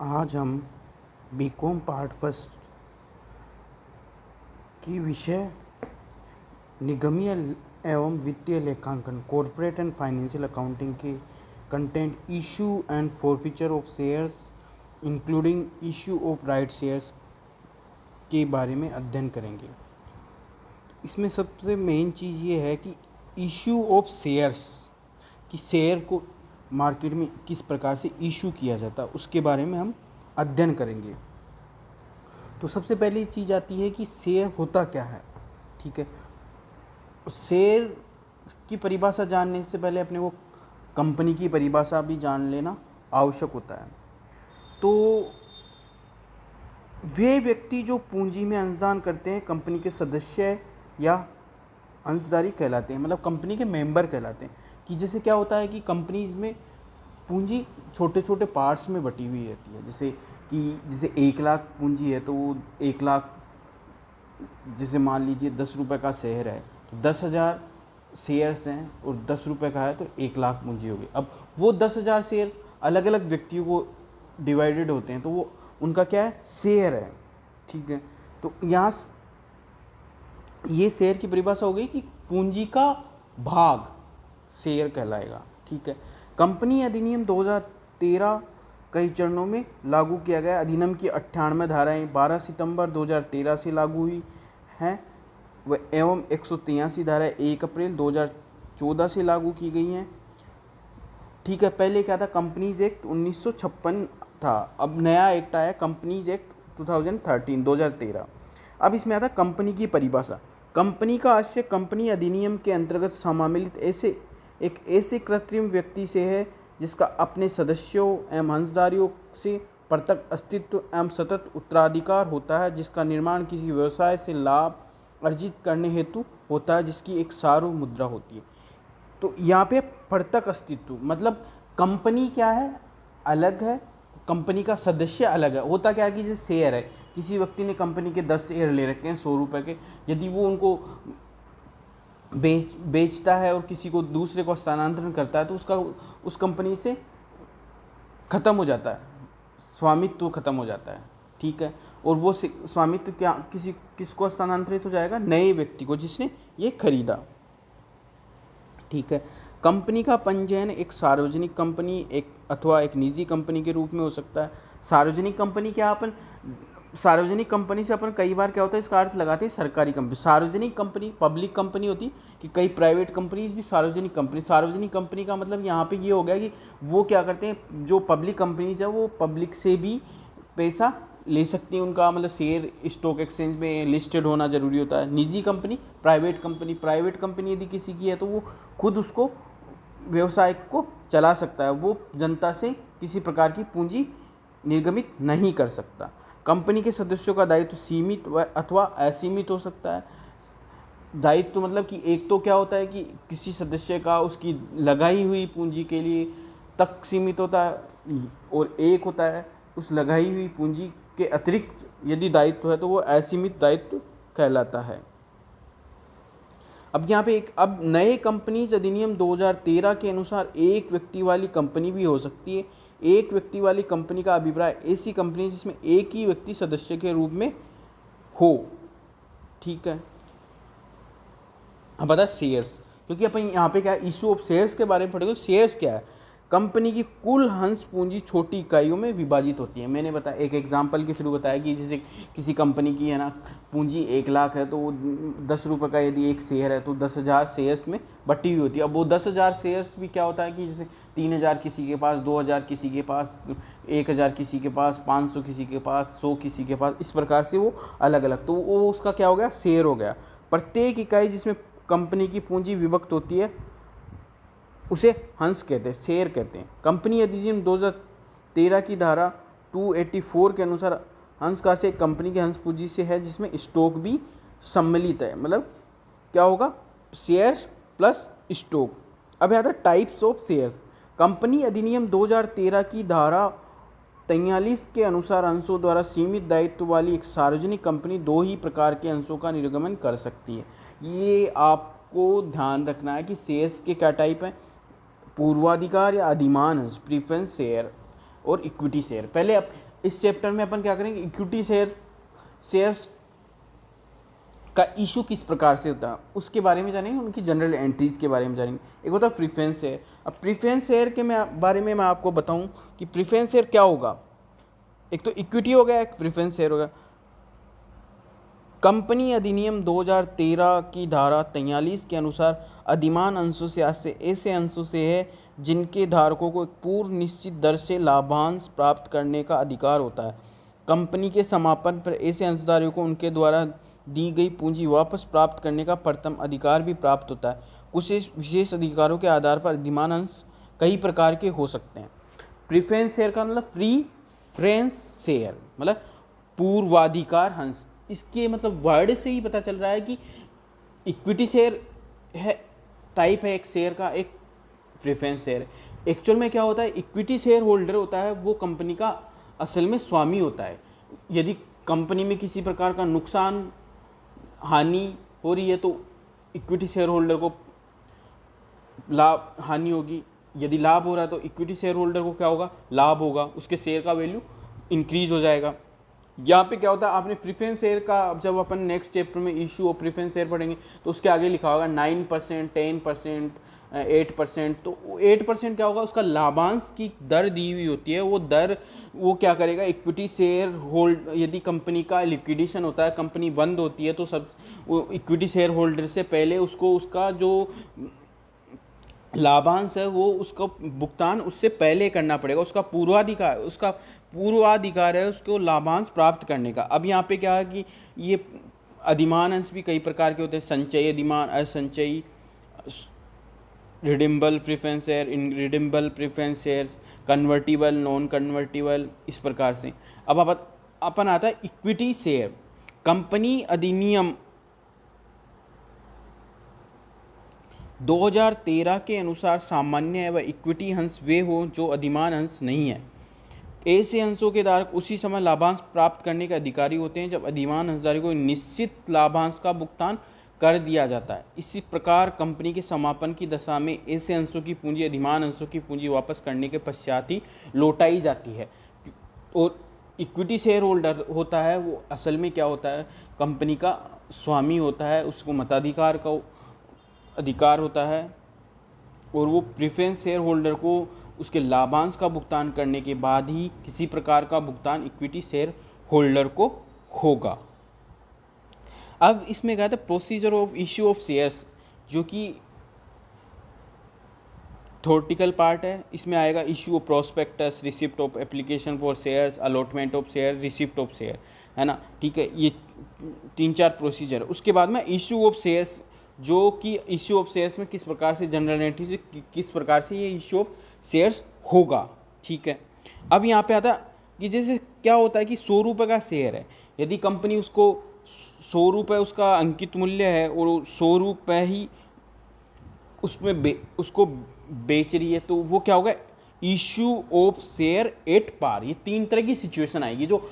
आज हम BCom part first की विषय निगमीय एवं वित्तीय लेखांकन कॉर्पोरेट एंड फाइनेंशियल अकाउंटिंग के content issue and forfeiture of shares including issue of right shares के बारे में अध्ययन करेंगे। इसमें सबसे मेन चीज़ ये है कि इशू ऑफ शेयर्स कि शेयर को मार्केट में किस प्रकार से इशू किया जाता है उसके बारे में हम अध्ययन करेंगे। तो सबसे पहली चीज़ आती है कि शेयर होता क्या है। ठीक है, शेयर की परिभाषा जानने से पहले अपने को कंपनी की परिभाषा भी जान लेना आवश्यक होता है। तो वे व्यक्ति जो पूंजी में अंशदान करते हैं कंपनी के सदस्य या अंशधारी कहलाते हैं, मतलब कंपनी के मेंबर कहलाते हैं। कि जैसे क्या होता है कि कंपनीज में पूंजी छोटे छोटे पार्ट्स में बटी हुई रहती है। जैसे 1 लाख पूंजी है तो वो 1 लाख, जैसे मान लीजिए 10 रुपये का शेयर है तो 10,000 शेयर्स हैं और 10 रुपये का है तो 1 लाख पूंजी होगी। अब वो 10,000 शेयर्स अलग अलग व्यक्तियों को डिवाइडेड होते हैं तो वो उनका क्या है, शेयर है। ठीक है, तो यहाँ ये शेयर की परिभाषा हो गई कि पूंजी का भाग शेयर कहलाएगा। ठीक है, कंपनी अधिनियम 2013 कई चरणों में लागू किया गया। अधिनियम की 98 धाराएं 12 सितंबर 2013 से लागू हुई हैं व एवं 183 धाराएं 1 अप्रैल 2014 से लागू की गई हैं। ठीक है, पहले क्या था, कंपनीज एक्ट 1956 था, अब नया एक्ट आया कंपनीज एक्ट 2013। अब इसमें आता कंपनी की परिभाषा। कंपनी का आशय कंपनी अधिनियम के अंतर्गत सम्मिलित ऐसे कृत्रिम व्यक्ति से है जिसका अपने सदस्यों एवं अंशधारियों से पृथक अस्तित्व एवं सतत उत्तराधिकार होता है, जिसका निर्माण किसी व्यवसाय से लाभ अर्जित करने हेतु होता है, जिसकी एक सार्वभौम मुद्रा होती है। तो यहाँ पे पृथक अस्तित्व मतलब कंपनी क्या है, अलग है, कंपनी का सदस्य अलग है। होता क्या है कि जैसे शेयर है, किसी व्यक्ति ने कंपनी के 10 शेयर ले रखे हैं 100 रुपये के, यदि वो उनको बेचता है और किसी को दूसरे को स्थानांतरण करता है तो उसका उस कंपनी से ख़त्म हो जाता है, स्वामित्व ख़त्म हो जाता है। ठीक है, और वो स्वामित्व क्या किसको स्थानांतरित हो जाएगा, नए व्यक्ति को जिसने ये खरीदा। ठीक है, कंपनी का पंजीयन एक सार्वजनिक कंपनी अथवा एक निजी कंपनी के रूप में हो सकता है। सार्वजनिक कंपनी क्या, सार्वजनिक कंपनी से अपन कई बार क्या होता है इसका अर्थ लगाते हैं सरकारी कंपनी। सार्वजनिक कंपनी पब्लिक कंपनी होती कि कई प्राइवेट कंपनीज भी सार्वजनिक कंपनी का मतलब यहाँ पे ये हो गया कि वो क्या करते हैं, जो पब्लिक कंपनीज है वो पब्लिक से भी पैसा ले सकती हैं, उनका मतलब शेयर स्टॉक एक्सचेंज में लिस्टेड होना जरूरी होता है। निजी कंपनी प्राइवेट कंपनी यदि किसी की है तो वो खुद उसको व्यवसाय को चला सकता है, वो जनता से किसी प्रकार की पूंजी निर्गमित नहीं कर सकता। कंपनी के सदस्यों का दायित्व सीमित अथवा असीमित हो सकता है। दायित्व मतलब कि एक तो क्या होता है कि किसी सदस्य का उसकी लगाई हुई पूंजी के लिए तक सीमित होता है, और एक होता है उस लगाई हुई पूंजी के अतिरिक्त यदि दायित्व है तो वो असीमित दायित्व कहलाता है। अब यहाँ पे अब नए कंपनीज अधिनियम 2013 के अनुसार एक व्यक्ति वाली कंपनी भी हो सकती है। एक व्यक्ति वाली कंपनी का अभिप्राय ऐसी कंपनी जिसमें एक ही व्यक्ति सदस्य के रूप में हो। ठीक है, अब बता शेयर्स, क्योंकि अपन यहाँ पे क्या इशू ऑफ शेयर्स के बारे में पढ़ेंगे। शेयर्स क्या है, कंपनी की कुल हंस पूंजी छोटी इकाइयों में विभाजित होती है। मैंने बताया एक एग्जांपल के थ्रू बताया कि जैसे किसी कंपनी की है ना पूंजी 1 लाख है तो वो 10 रुपये का यदि एक शेयर है तो 10,000 शेयर्स में बटी हुई होती है। अब वो 10,000 शेयर्स भी क्या होता है कि जैसे 3,000 किसी के पास, 2,000 किसी के पास, 1,000 किसी के पास, 500 किसी के पास, 100 किसी के पास, इस प्रकार से वो अलग अलग, तो वो उसका क्या हो गया, शेयर हो गया। प्रत्येक इकाई जिसमें कंपनी की पूंजी विभक्त होती है उसे हंस कहते हैं, शेयर कहते हैं। कंपनी अधिनियम 2013 की धारा 284 के अनुसार हंस का से कंपनी के हंस पूंजी से है जिसमें स्टॉक भी सम्मिलित है। मतलब क्या होगा, शेयर प्लस स्टॉक। अब आता है टाइप्स ऑफ शेयर्स। कंपनी अधिनियम 2013 की धारा 43 के अनुसार अंशों द्वारा सीमित दायित्व वाली एक सार्वजनिक कंपनी 2 ही प्रकार के अंशों का निर्गमन कर सकती है। ये आपको ध्यान रखना है कि शेयर्स के क्या टाइप हैं, पूर्वाधिकार या अधिमान अंश, प्रीफरेंस शेयर और इक्विटी शेयर। पहले इस चैप्टर में अपन क्या करेंगे, इक्विटी शेयर्स का इशू किस प्रकार से होता है उसके बारे में जानेंगे, उनकी जनरल एंट्रीज के बारे में जानेंगे। एक होता है प्रीफरेंस शेयर। अब प्रीफरेंस शेयर के बारे में मैं आपको बताऊं कि प्रीफरेंस शेयर क्या होगा। एक तो इक्विटी हो गया, एक प्रीफरेंस शेयर हो गया। कंपनी अधिनियम 2013 की धारा 43 के अनुसार अधिमान अंशों से ऐसे अंशों से है जिनके धारकों को एक पूर्व निश्चित दर से लाभांश प्राप्त करने का अधिकार होता है। कंपनी के समापन पर ऐसे अंशधारियों को उनके द्वारा दी गई पूंजी वापस प्राप्त करने का प्रथम अधिकार भी प्राप्त होता है। कुछ विशेष अधिकारों के आधार पर अधिमान अंश कई प्रकार के हो सकते हैं। प्रीफरेंस शेयर का मतलब प्रीफरेंस शेयर मतलब पूर्वाधिकार अंश। इसके मतलब वर्ड से ही पता चल रहा है कि इक्विटी शेयर है, टाइप है एक शेयर का, एक प्रेफरेंस शेयर। एक्चुअल में क्या होता है, इक्विटी शेयर होल्डर होता है वो कंपनी का असल में स्वामी होता है। यदि कंपनी में किसी प्रकार का नुकसान हानि हो रही है तो इक्विटी शेयर होल्डर को लाभ हानि होगी, यदि लाभ हो रहा है तो इक्विटी शेयर होल्डर को क्या होगा, लाभ होगा, उसके शेयर का वैल्यू इंक्रीज हो जाएगा। यहाँ पे क्या होता है, आपने प्रीफरेंस शेयर का जब अपन नेक्स्ट चैप्टर में इशू ऑफ प्रीफरेंस शेयर पढ़ेंगे तो उसके आगे लिखा होगा 9%, 10%, 8%। तो 8% क्या होगा, उसका लाभांश की दर दी हुई होती है। वो दर वो क्या करेगा, इक्विटी शेयर होल्ड, यदि कंपनी का लिक्विडेशन होता है, कंपनी बंद होती है, तो सब वो इक्विटी शेयर होल्डर से पहले उसको उसका जो लाभांश है वो उसका भुगतान उससे पहले करना पड़ेगा। उसका पूर्वाधिकार है उसको लाभांश प्राप्त करने का। अब यहाँ पे क्या है कि ये अधिमान अंश भी कई प्रकार के होते हैं, संचयी अधिमान, असंचयी, redeemable preference share, irredeemable preference shares, convertible, non convertible, इस प्रकार से। अब अपन आता है इक्विटी शेयर। कंपनी अधिनियम 2013 के अनुसार सामान्य एवं इक्विटी अंश वे हो जो अधिमान अंश नहीं है। ऐसे अंशों के धारक उसी समय लाभांश प्राप्त करने के अधिकारी होते हैं जब अधिमान अंशधारी को निश्चित लाभांश का भुगतान कर दिया जाता है। इसी प्रकार कंपनी के समापन की दशा में ऐसे अंशों की पूंजी अधिमान अंशों की पूंजी वापस करने के पश्चात ही लौटाई जाती है। और इक्विटी शेयर होल्डर होता है वो असल में क्या होता है, कंपनी का स्वामी होता है, उसको मताधिकार का अधिकार होता है और वो प्रेफरेंस शेयर होल्डर को उसके लाभांश का भुगतान करने के बाद ही किसी प्रकार का भुगतान इक्विटी शेयर होल्डर को होगा। अब इसमें क्या था, procedure of issue of shares, जो कि थ्योरेटिकल पार्ट है। इसमें आएगा issue of prospectus, receipt of application for shares, allotment of share, receipt of share, है ना, ठीक है। ये 3-4 प्रोसीजर। उसके बाद में इश्यू ऑफ शेयर्स, जो कि इश्यू ऑफ शेयर्स में किस प्रकार से जनरल एंट्री से किस प्रकार से ये इश्यू ऑफ शेयर्स होगा, ठीक है। अब यहाँ पे आता कि जैसे क्या होता है कि 100 रुपये का शेयर है, यदि कंपनी उसको 100 रुपये उसका अंकित मूल्य है और 100 रुपये ही उसमें उसको बेच रही है, तो वो क्या होगा, issue of share at par. ये 3 तरह की सिचुएशन आएगी जो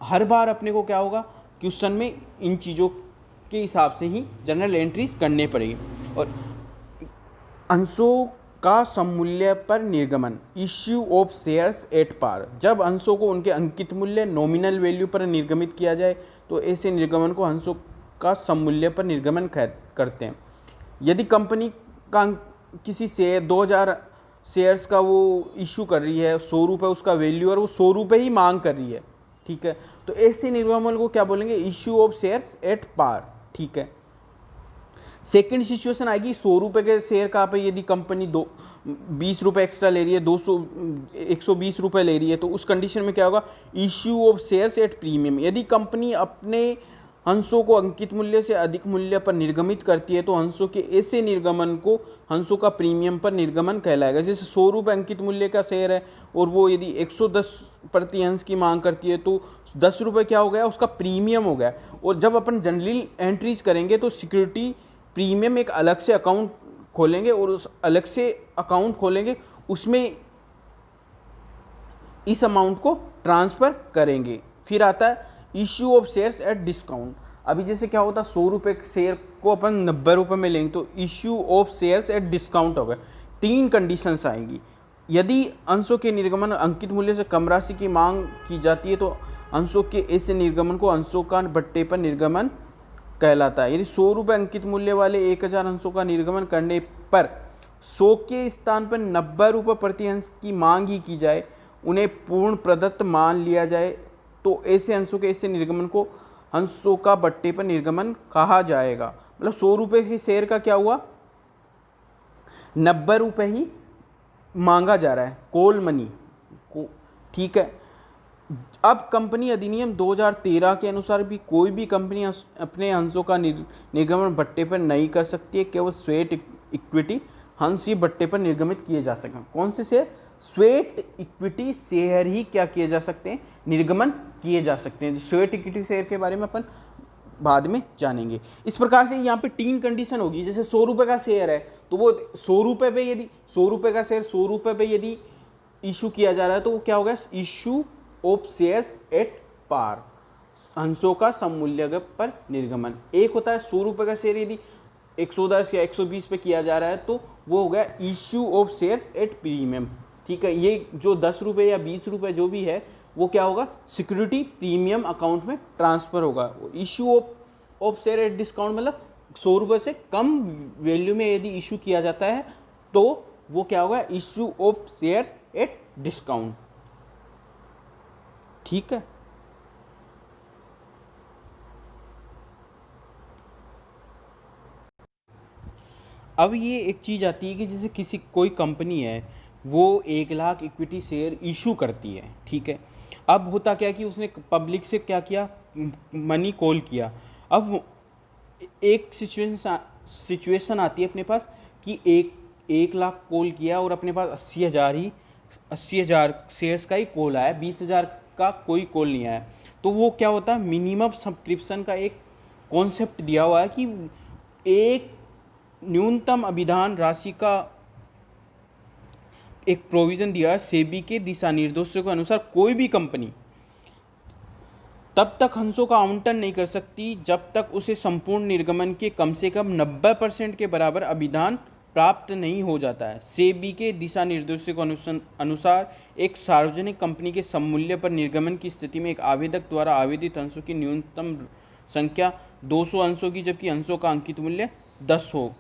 हर बार अपने को क्या होगा, क्वेश्चन में इन चीज़ों के हिसाब से ही जनरल एंट्रीज करने पड़ेगी। और अंशों का सममूल्य पर निर्गमन, issue of shares at par, जब अंशों को उनके अंकित मूल्य नॉमिनल वैल्यू पर निर्गमित किया जाए तो ऐसे निर्गमन को अंशों का सममूल्य पर निर्गमन करते हैं। यदि कंपनी का किसी शेयर 2000 शेयर्स का वो इशू कर रही है, 100 रुपये उसका वैल्यू और वो 100 रुपये ही मांग कर रही है, ठीक है, तो ऐसे निर्गमन को क्या बोलेंगे, issue of shares at par, ठीक है। सेकेंड सिचुएशन आएगी 100 रुपये के शेयर का पे यदि कंपनी 20 रुपये एक्स्ट्रा ले रही है, 120 रुपये ले रही है, तो उस कंडीशन में क्या होगा, issue of shares at premium. यदि कंपनी अपने अंशों को अंकित मूल्य से अधिक मूल्य पर निर्गमित करती है तो अंशों के ऐसे निर्गमन को अंशों का प्रीमियम पर निर्गमन कहलाएगा। जैसे 100 रुपये अंकित मूल्य का शेयर है और वो यदि 110 प्रति अंश की मांग करती है तो 10 रुपये क्या हो गया, उसका प्रीमियम हो गया। और जब अपन जनरल एंट्रीज करेंगे तो सिक्योरिटी प्रीमियम एक अलग से अकाउंट खोलेंगे और उस अलग से अकाउंट खोलेंगे, उसमें इस अमाउंट को ट्रांसफ़र करेंगे। फिर आता है issue of shares at discount. अभी जैसे क्या होता है, 100 रुपये के शेयर को अपन 90 रुपये में लेंगे तो issue of shares at discount हो गए। 3 कंडीशंस आएंगी, यदि अंशों के निर्गमन अंकित मूल्य से कम राशि की मांग की जाती है तो अंशों के ऐसे निर्गमन को अंशों का भट्टे पर निर्गमन कहलाता है। यदि 100 रुपये अंकित मूल्य वाले 1000 अंशों का निर्गमन करने पर 100 के स्थान पर 90 रुपये प्रति अंश की मांग ही की जाए, उन्हें पूर्ण प्रदत्त मान लिया जाए, तो ऐसे अंशों के ऐसे निर्गमन को अंशों का भट्टे पर निर्गमन कहा जाएगा। मतलब 100 रुपये के शेयर का क्या हुआ, 90 रुपये ही मांगा जा रहा है, कॉल मनी को, ठीक है। अब कंपनी अधिनियम 2013 के अनुसार भी कोई भी कंपनी अपने अंशों का निर्गमन भट्टे पर नहीं कर सकती है। केवल स्वेट इक्विटी अंश ही भट्टे पर निर्गमित किए जा सकें। कौन से शेयर, स्वेट इक्विटी शेयर ही क्या किए जा सकते हैं, निर्गमन किए जा सकते हैं। स्वेट इक्विटी शेयर के बारे में अपन बाद में जानेंगे। इस प्रकार से यहाँ पे 3 कंडीशन होगी। जैसे 100 रुपये का शेयर है तो वो 100 रुपये पे, यदि 100 रुपये का शेयर 100 रुपये पे यदि इशू किया जा रहा है तो वो क्या होगा, issue of shares at par, अंशों का सममूल्य पर निर्गमन। एक होता है 100 रुपये का शेयर यदि 110 या 120 पे किया जा रहा है तो वो हो गया issue of shares at premium, ठीक है। ये जो 10 रुपये या 20 रुपये जो भी है वो क्या होगा, सिक्योरिटी प्रीमियम अकाउंट में ट्रांसफ़र होगा। Issue of share at discount मतलब 100 रुपये से कम वैल्यू में यदि इशू किया जाता है तो वो क्या होगा, issue of share at discount, ठीक है। अब ये एक चीज़ आती है कि जैसे कोई कंपनी है वो 1 लाख इक्विटी शेयर इशू करती है, ठीक है। अब होता क्या कि उसने पब्लिक से क्या किया, मनी कॉल किया। अब एक सिचुएशन आती है अपने पास कि 1 लाख कॉल किया और अपने पास 80,000 शेयर्स का ही कॉल आया, 20,000 का कोई कॉल नहीं आया। तो वो क्या होता है, मिनिमम सब्सक्रिप्शन का एक कॉन्सेप्ट दिया हुआ है कि एक न्यूनतम अभिधान राशि का एक प्रोविज़न दिया है सेबी के दिशा निर्देशों के अनुसार। कोई भी कंपनी तब तक अंशों का आवंटन नहीं कर सकती जब तक उसे संपूर्ण निर्गमन के कम से कम 90% के बराबर अभिधान प्राप्त नहीं हो जाता है। सेबी के दिशा निर्देशों के अनुसार एक सार्वजनिक कंपनी के सममूल्य पर निर्गमन की स्थिति में एक आवेदक द्वारा आवेदित अंशों की न्यूनतम संख्या 200 अंशों की, जबकि अंशों का अंकित मूल्य 10 हो।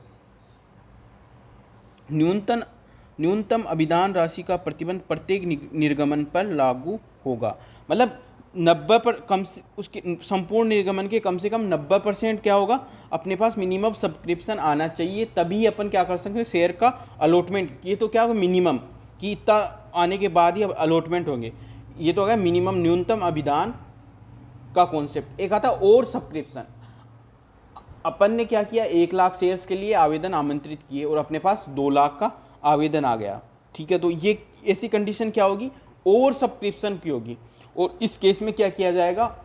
न्यूनतम अभिधान राशि का प्रतिबंध प्रत्येक निर्गमन पर लागू होगा। मतलब 90 पर कम से उसके संपूर्ण निर्गमन के कम से कम 90% क्या होगा, अपने पास मिनिमम सब्सक्रिप्शन आना चाहिए, तभी अपन क्या कर सकते हैं, शेयर का अलॉटमेंट। ये तो क्या होगा, मिनिमम कि इतना आने के बाद ही अब अलॉटमेंट होंगे। ये तो होगा मिनिमम, न्यूनतम अभिधान का कॉन्सेप्ट। एक आता और सब्सक्रिप्शन। अपन ने क्या किया, 1 लाख शेयर्स के लिए आवेदन आमंत्रित किए और अपने पास 2 लाख का आवेदन आ गया, ठीक है। तो ये ऐसी कंडीशन क्या होगी, और सब्सक्रिप्शन की होगी। और इस केस में क्या किया जाएगा,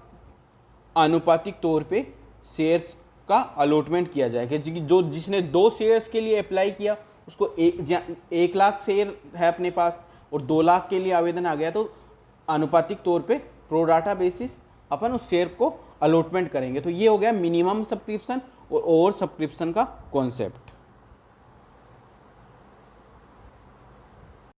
आनुपातिक तौर पे शेयर्स का अलॉटमेंट किया जाएगा। जो जिसने 2 शेयर्स के लिए अप्लाई किया उसको 1 लाख शेयर है अपने पास और 2 लाख के लिए आवेदन आ गया, तो आनुपातिक तौर पे प्रोराटा बेसिस अपन उस शेयर को अलॉटमेंट करेंगे। तो ये हो गया मिनिमम सब्सक्रिप्शन और ओवर सब्सक्रिप्शन का कॉन्सेप्ट।